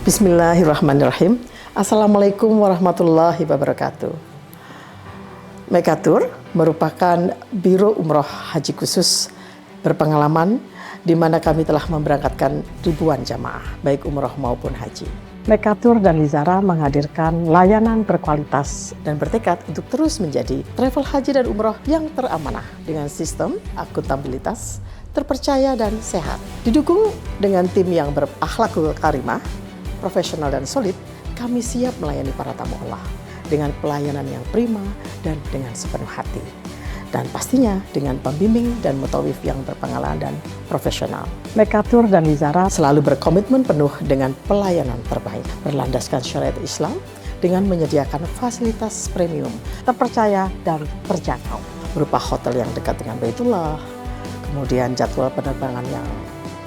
Bismillahirrahmanirrahim. Assalamualaikum warahmatullahi wabarakatuh. Mekatur merupakan Biro Umroh Haji Khusus berpengalaman di mana kami telah memberangkatkan ribuan jamaah, baik umroh maupun haji. Mekatur dan Lizara menghadirkan layanan berkualitas dan bertekad untuk terus menjadi travel haji dan umroh yang teramanah dengan sistem akuntabilitas, terpercaya dan sehat. Didukung dengan tim yang berakhlakul karimah, profesional dan solid, kami siap melayani para tamu Allah dengan pelayanan yang prima dan dengan sepenuh hati. Dan pastinya dengan pembimbing dan mutawif yang berpengalaman dan profesional. Mekatur dan Lizara selalu berkomitmen penuh dengan pelayanan terbaik, berlandaskan syariat Islam dengan menyediakan fasilitas premium, terpercaya dan terjangkau, berupa hotel yang dekat dengan Baitullah, kemudian jadwal penerbangan yang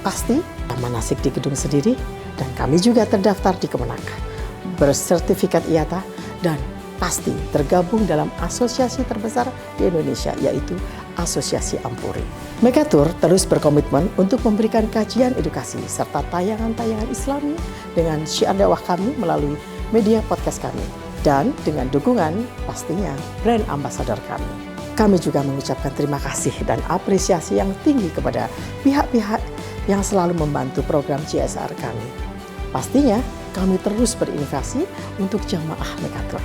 pasti, manasik di gedung sendiri, dan kami juga terdaftar di Kemenak, bersertifikat IATA, dan pasti tergabung dalam asosiasi terbesar di Indonesia, yaitu Asosiasi Ampuri. Mekatur terus berkomitmen untuk memberikan kajian edukasi serta tayangan-tayangan Islami dengan syiar dakwah kami melalui media podcast kami, dan dengan dukungan pastinya brand ambassador kami. Kami juga mengucapkan terima kasih dan apresiasi yang tinggi kepada pihak-pihak yang selalu membantu program CSR kami. Pastinya kami terus berinovasi untuk jamaah Mekatur.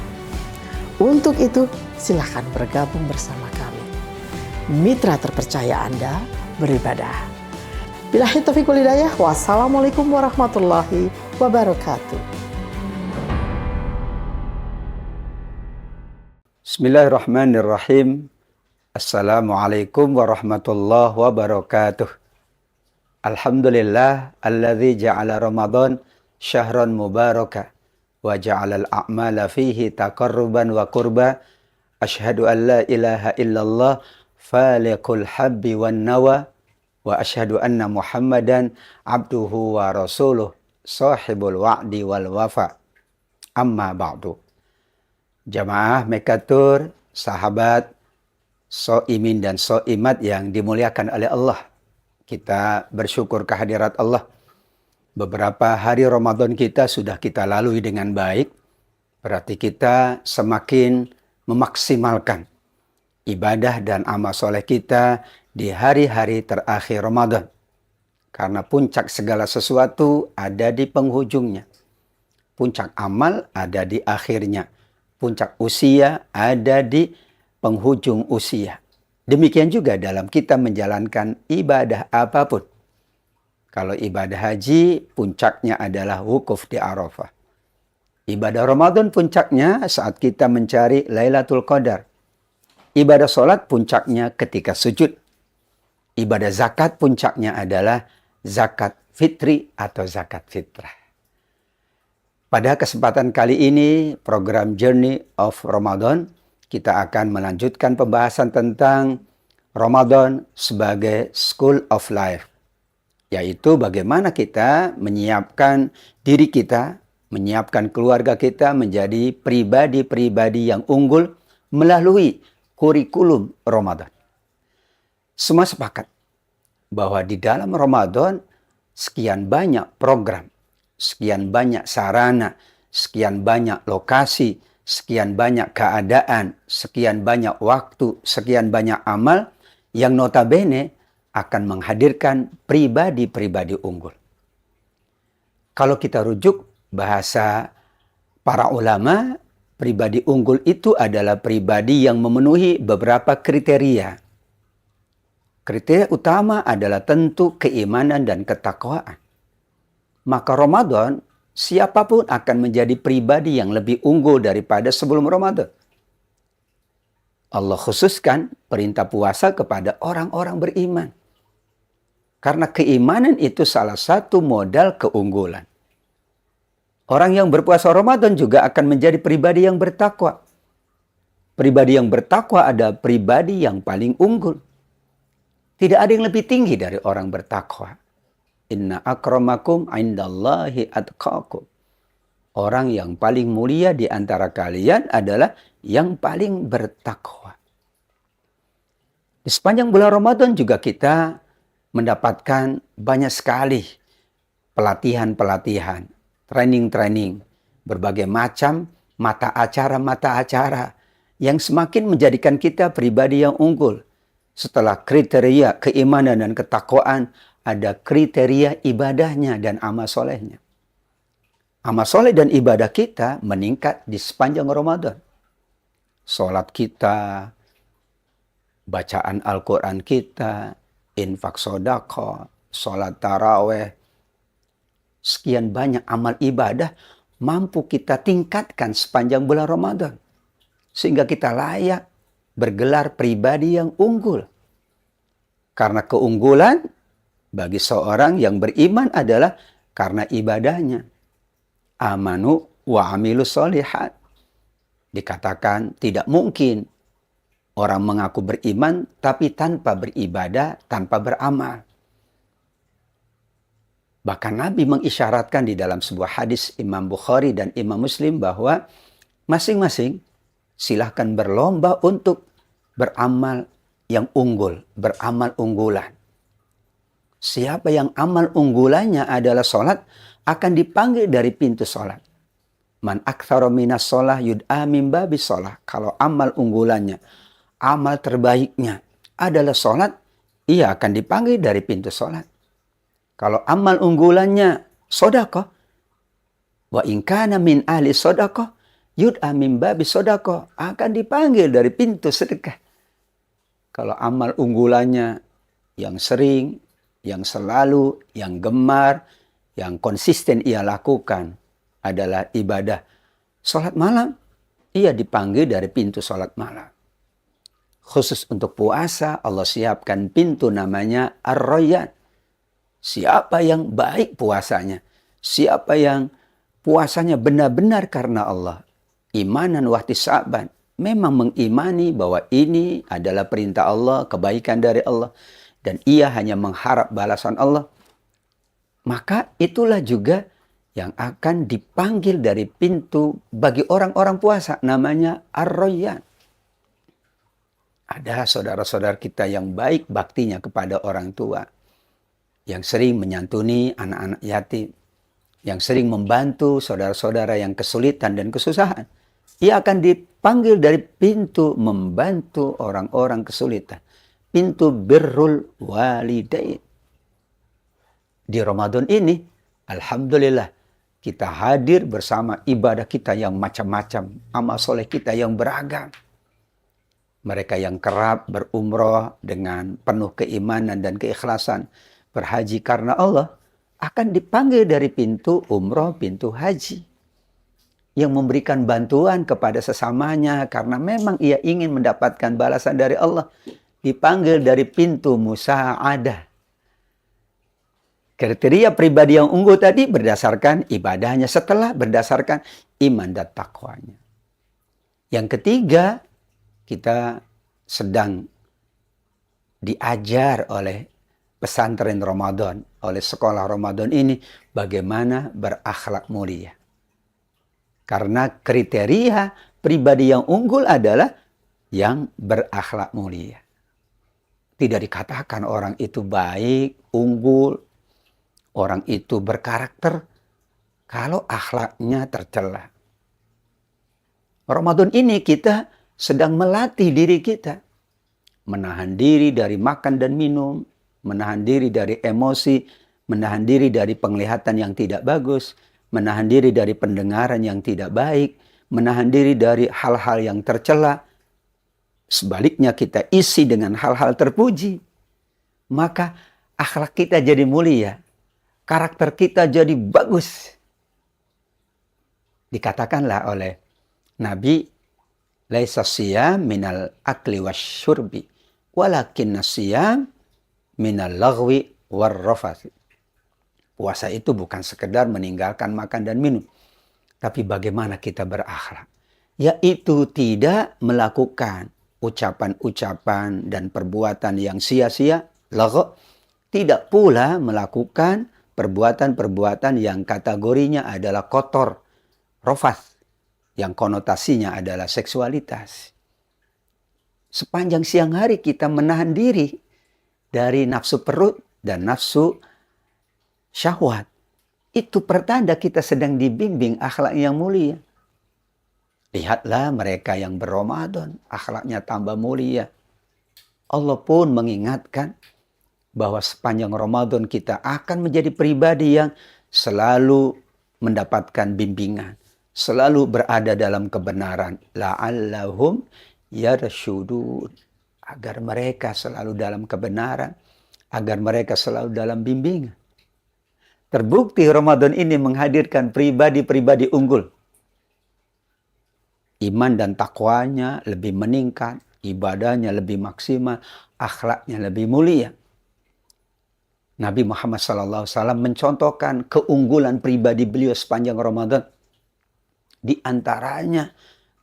Untuk itu silakan bergabung bersama kami. Mitra terpercaya Anda beribadah. Billahi taufiq wal hidayah. Wassalamualaikum warahmatullahi wabarakatuh. Bismillahirrahmanirrahim. Assalamualaikum warahmatullahi wabarakatuh. Alhamdulillah alladzi ja'ala Ramadan syahran mubaraka wa ja'alal a'mala fihi taqarruban wa qurba. Asyhadu an la ilaha illallah faliqul habbi wan nawa wa asyhadu anna Muhammadan abduhu wa rasuluh sahibul wa'di wal wafa. Amma ba'du. Jamaah Mekatur, sahabat, so'imin dan so'imat yang dimuliakan oleh Allah. Kita bersyukur kehadirat Allah. Beberapa hari Ramadan kita sudah kita lalui dengan baik. Berarti kita semakin memaksimalkan ibadah dan amal soleh kita di hari-hari terakhir Ramadan. Karena puncak segala sesuatu ada di penghujungnya. Puncak amal ada di akhirnya. Puncak usia ada di penghujung usia. Demikian juga dalam kita menjalankan ibadah apapun. Kalau ibadah haji, puncaknya adalah wukuf di Arafah. Ibadah Ramadan puncaknya saat kita mencari Lailatul Qadar. Ibadah sholat puncaknya ketika sujud. Ibadah zakat puncaknya adalah zakat fitri atau zakat fitrah. Pada kesempatan kali ini, program Journey of Ramadan, kita akan melanjutkan pembahasan tentang Ramadan sebagai School of Life. Yaitu bagaimana kita menyiapkan diri kita, menyiapkan keluarga kita menjadi pribadi-pribadi yang unggul melalui kurikulum Ramadan. Semua sepakat bahwa di dalam Ramadan sekian banyak program, sekian banyak sarana, sekian banyak lokasi, sekian banyak keadaan, sekian banyak waktu, sekian banyak amal yang notabene akan menghadirkan pribadi-pribadi unggul. Kalau kita rujuk bahasa para ulama, pribadi unggul itu adalah pribadi yang memenuhi beberapa kriteria. Kriteria utama adalah tentu keimanan dan ketakwaan. Maka Ramadan, siapapun akan menjadi pribadi yang lebih unggul daripada sebelum Ramadan. Allah khususkan perintah puasa kepada orang-orang beriman. Karena keimanan itu salah satu modal keunggulan. Orang yang berpuasa Ramadan juga akan menjadi pribadi yang bertakwa. Pribadi yang bertakwa adalah pribadi yang paling unggul. Tidak ada yang lebih tinggi dari orang bertakwa. Inna akramakum indallahi atqakum. Orang yang paling mulia di antara kalian adalah yang paling bertakwa. Di sepanjang bulan Ramadan juga kita mendapatkan banyak sekali pelatihan-pelatihan, training-training, berbagai macam mata acara yang semakin menjadikan kita pribadi yang unggul. Setelah kriteria keimanan dan ketakwaan, ada kriteria ibadahnya dan amal solehnya. Amal soleh dan ibadah kita meningkat di sepanjang Ramadan. Salat kita, bacaan Al-Quran kita, infak sedekah, salat taraweh, sekian banyak amal ibadah mampu kita tingkatkan sepanjang bulan Ramadan. Sehingga kita layak bergelar pribadi yang unggul. Karena keunggulan bagi seorang yang beriman adalah karena ibadahnya. Amanu wa amilu sholihat. Dikatakan tidak mungkin orang mengaku beriman tapi tanpa beribadah, tanpa beramal. Bahkan Nabi mengisyaratkan di dalam sebuah hadis Imam Bukhari dan Imam Muslim bahwa masing-masing silahkan berlomba untuk beramal yang unggul, beramal unggulan. Siapa yang amal unggulannya adalah sholat, akan dipanggil dari pintu sholat. Man aktsara minas sholah yud'a min babis sholah. Kalau amal unggulannya, amal terbaiknya adalah sholat, ia akan dipanggil dari pintu sholat. Kalau amal unggulannya sedekah, wa in kana min ahli sedekah, yud'a min babis sedekah, akan dipanggil dari pintu sedekah. Kalau amal unggulannya yang sering, yang selalu, yang gemar, yang konsisten ia lakukan adalah ibadah sholat malam, ia dipanggil dari pintu sholat malam. Khusus untuk puasa, Allah siapkan pintu namanya Ar-Rayyan. Siapa yang baik puasanya, siapa yang puasanya benar-benar karena Allah, imanan wahtisaban, memang mengimani bahwa ini adalah perintah Allah, kebaikan dari Allah, dan ia hanya mengharap balasan Allah, maka itulah juga yang akan dipanggil dari pintu bagi orang-orang puasa, namanya Ar-Rayyan. Ada saudara-saudara kita yang baik baktinya kepada orang tua, yang sering menyantuni anak-anak yatim, yang sering membantu saudara-saudara yang kesulitan dan kesusahan. Ia akan dipanggil dari pintu membantu orang-orang kesulitan. Pintu birrul walidain. Di Ramadan ini, alhamdulillah, kita hadir bersama ibadah kita yang macam-macam. Amal soleh kita yang beragam. Mereka yang kerap berumroh dengan penuh keimanan dan keikhlasan. Berhaji karena Allah, akan dipanggil dari pintu umroh, pintu haji. Yang memberikan bantuan kepada sesamanya karena memang ia ingin mendapatkan balasan dari Allah, dipanggil dari pintu musa'adah. Kriteria pribadi yang unggul tadi berdasarkan ibadahnya, setelah berdasarkan iman dan takwanya. Yang ketiga, kita sedang diajar oleh pesantren Ramadan, oleh sekolah Ramadan ini, bagaimana berakhlak mulia. Karena kriteria pribadi yang unggul adalah yang berakhlak mulia. Tidak dikatakan orang itu baik, unggul, orang itu berkarakter, kalau akhlaknya tercela. Ramadan ini kita sedang melatih diri kita. Menahan diri dari makan dan minum, menahan diri dari emosi, menahan diri dari penglihatan yang tidak bagus, menahan diri dari pendengaran yang tidak baik, menahan diri dari hal-hal yang tercela. Sebaliknya kita isi dengan hal-hal terpuji. Maka akhlak kita jadi mulia. Karakter kita jadi bagus. Dikatakanlah oleh Nabi, laisa siyam minal akli wasyurbi, walakinna siyam minal laghwi warrafathi. Puasa itu bukan sekedar meninggalkan makan dan minum, tapi bagaimana kita berakhlak. yaitu tidak melakukan ucapan-ucapan dan perbuatan yang sia-sia, lagha, tidak pula melakukan perbuatan-perbuatan yang kategorinya adalah kotor, rofath, yang konotasinya adalah seksualitas. Sepanjang siang hari kita menahan diri dari nafsu perut dan nafsu syahwat. Itu pertanda kita sedang dibimbing akhlak yang mulia. Lihatlah mereka yang berRamadan, akhlaknya tambah mulia. Allah pun mengingatkan bahwa sepanjang Ramadan kita akan menjadi pribadi yang selalu mendapatkan bimbingan, selalu berada dalam kebenaran. La'allahum yarshudun, agar mereka selalu dalam kebenaran, agar mereka selalu dalam bimbingan. Terbukti Ramadan ini menghadirkan pribadi-pribadi unggul. Iman dan takwanya lebih meningkat, ibadahnya lebih maksimal, akhlaknya lebih mulia. Nabi Muhammad SAW mencontohkan keunggulan pribadi beliau sepanjang Ramadan. Di antaranya,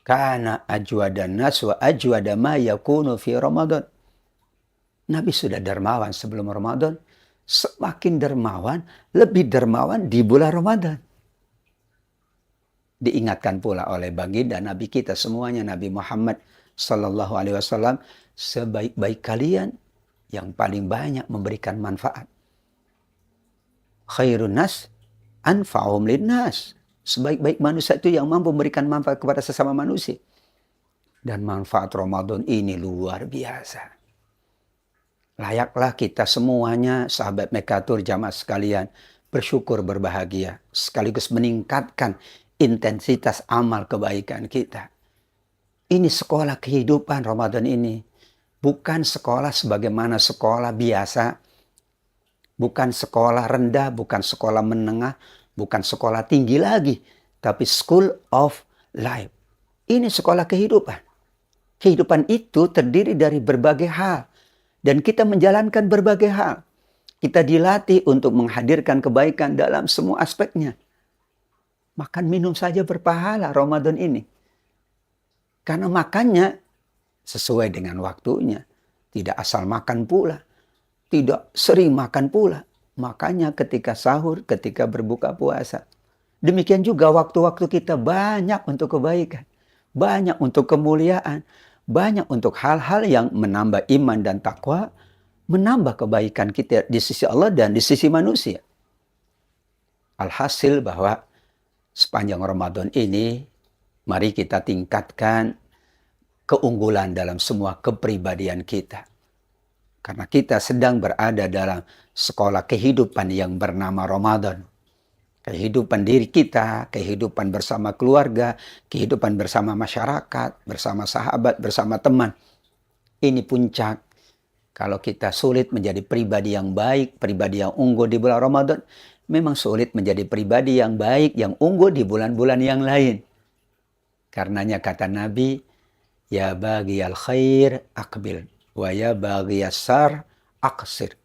kana ajwadan nas wa ajwada ma yakunu fi Ramadan. Nabi sudah dermawan sebelum Ramadan, semakin dermawan, lebih dermawan di bulan Ramadan. Diingatkan pula oleh baginda Nabi kita semuanya, Nabi Muhammad SAW, sebaik-baik kalian yang paling banyak memberikan manfaat. Khairun nas anfa'uhum linnas. Sebaik-baik manusia itu yang mampu memberikan manfaat kepada sesama manusia. Dan manfaat Ramadan ini luar biasa. Layaklah kita semuanya, sahabat Mekatur, jamaah sekalian, bersyukur, berbahagia, sekaligus meningkatkan intensitas amal kebaikan kita. Ini sekolah kehidupan Ramadan ini. Bukan sekolah sebagaimana sekolah biasa. Bukan sekolah rendah, bukan sekolah menengah, bukan sekolah tinggi lagi. Tapi school of life. Ini sekolah kehidupan. Kehidupan itu terdiri dari berbagai hal. Dan kita menjalankan berbagai hal. Kita dilatih untuk menghadirkan kebaikan dalam semua aspeknya. Makan minum saja berpahala Ramadan ini. Karena makannya sesuai dengan waktunya. Tidak asal makan pula. Tidak sering makan pula. Makanya ketika sahur, ketika berbuka puasa. Demikian juga waktu-waktu kita banyak untuk kebaikan. Banyak untuk kemuliaan. Banyak untuk hal-hal yang menambah iman dan takwa. Menambah kebaikan kita di sisi Allah dan di sisi manusia. Alhasil bahwa sepanjang Ramadan ini, mari kita tingkatkan keunggulan dalam semua kepribadian kita. Karena kita sedang berada dalam sekolah kehidupan yang bernama Ramadan. Kehidupan diri kita, kehidupan bersama keluarga, kehidupan bersama masyarakat, bersama sahabat, bersama teman. Ini puncak. Kalau kita sulit menjadi pribadi yang baik, pribadi yang unggul di bulan Ramadan, memang sulit menjadi pribadi yang baik, yang unggul di bulan-bulan yang lain. Karenanya kata Nabi, ya baghiyal khair aqbil, wa ya baghiyas syarr aqsir.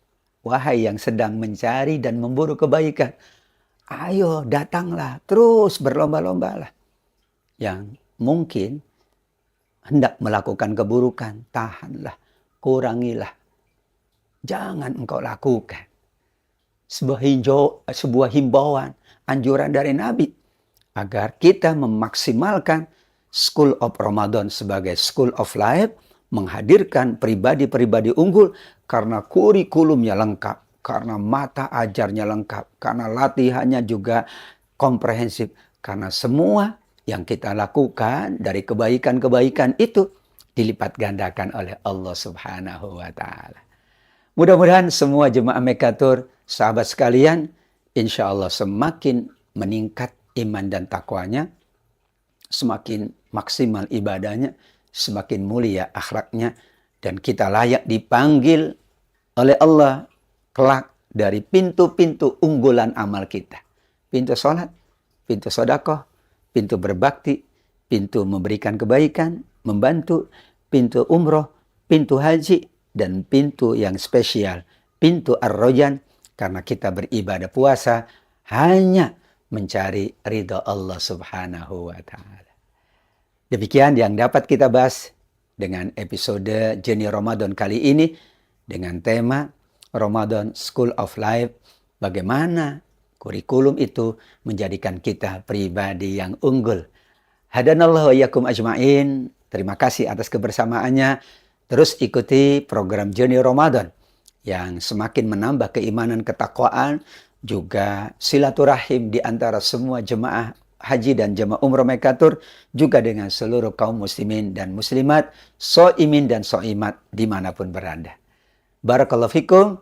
Wahai yang sedang mencari dan memburu kebaikan, ayo datanglah, terus berlomba-lombalah. Yang mungkin hendak melakukan keburukan, tahanlah, kurangilah. Jangan engkau lakukan. Sebuah himbauan, anjuran dari Nabi agar kita memaksimalkan School of Ramadan sebagai School of Life, menghadirkan pribadi-pribadi unggul karena kurikulumnya lengkap, karena mata ajarnya lengkap, karena latihannya juga komprehensif, karena semua yang kita lakukan dari kebaikan-kebaikan itu dilipat gandakan oleh Allah Subhanahu wa Ta'ala. Mudah-mudahan semua jemaah Mekatur, sahabat sekalian, insya Allah semakin meningkat iman dan takwanya, semakin maksimal ibadahnya, semakin mulia akhlaknya, dan kita layak dipanggil oleh Allah kelak dari pintu-pintu unggulan amal kita. Pintu sholat, pintu sedekah, pintu berbakti, pintu memberikan kebaikan, membantu, pintu umroh, pintu haji, dan pintu yang spesial, pintu ar-rojan, karena kita beribadah puasa hanya mencari ridha Allah Subhanahu wa Ta'ala. Demikian yang dapat kita bahas dengan episode Journey Ramadan kali ini dengan tema Ramadan School of Life. Bagaimana kurikulum itu menjadikan kita pribadi yang unggul. Hadanallahu wa iyyakum ajma'in. Terima kasih atas kebersamaannya. Terus ikuti program Journey Ramadan yang semakin menambah keimanan, ketakwaan, juga silaturahim di antara semua jemaah haji dan jemaah umroh Mekatur, juga dengan seluruh kaum muslimin dan muslimat, so'imin dan so'imat dimanapun berada. Barakallahu fikum,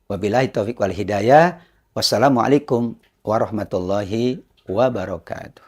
wabillahi taufiq wal hidayah, wassalamualaikum warahmatullahi wabarakatuh.